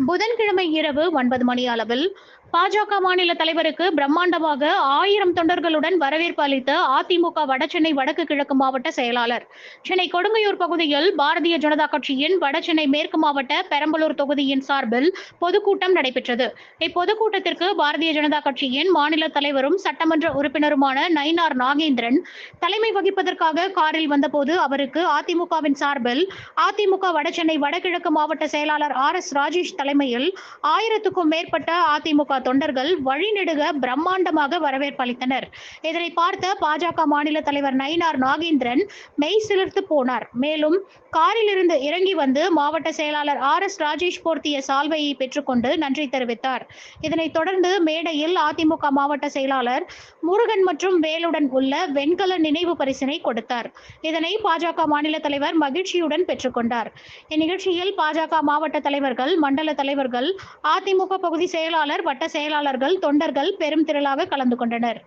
புதன்கிழமை இரவு 9 மணி அளவில் பாஜக மாநில தலைவருக்கு பிரம்மாண்டமாக 1000 தொண்டர்களுடன் வரவேற்பு அளித்த அதிமுக வடசென்னை வடக்கு கிழக்கு மாவட்ட செயலாளர். சென்னை கொடுங்கையூர் பகுதியில் பாரதிய ஜனதா கட்சியின் வடசென்னை மேற்கு மாவட்ட பெரம்பலூர் தொகுதியின் சார்பில் பொதுக்கூட்டம் நடைபெற்றது. இப்பொதுக்கூட்டத்திற்கு பாரதிய ஜனதா கட்சியின் மாநில தலைவரும் சட்டமன்ற உறுப்பினருமான நயினார் நாகேந்திரன் தலைமை வகிப்பதற்காக காரில் வந்தபோது அவருக்கு அதிமுகவின் சார்பில் அதிமுக வடசென்னை வடகிழக்கு மாவட்ட செயலாளர் RS ராஜேஷ் தலைமையில் 1000க்கும் மேற்பட்ட அதிமுக தொண்டர்கள் வழிநெடுக பிரம்மாண்டமாக வரவேற்பு அளித்தனர். இதனை பார்த்த பாஜக மாநில தலைவர் நயினார் நாகேந்திரன் மெய் சிலிர்த்து போனார். மேலும் காரில் இருந்து இறங்கி வந்து மாவட்ட செயலாளர் RS ராஜேஷ் போர்த்திய சால்வையை பெற்றுக்கொண்டு நன்றி தெரிவித்தார். இதனைத் தொடர்ந்து மேடையில் அதிமுக மாவட்ட செயலாளர் முருகன் மற்றும் வேலுடன் உள்ள வெண்கல நினைவு பரிசினை கொடுத்தார். இதனை பாஜக மாநில தலைவர் மகிழ்ச்சியுடன் பெற்றுக்கொண்டார். இந்நிகழ்ச்சியில் பாஜக மாவட்ட தலைவர்கள், மண்டல தலைவர்கள், அதிமுக பகுதி செயலாளர், வட்ட செயலாளர்கள், தொண்டர்கள் பெரும் திரளாக கலந்து கொண்டனர்.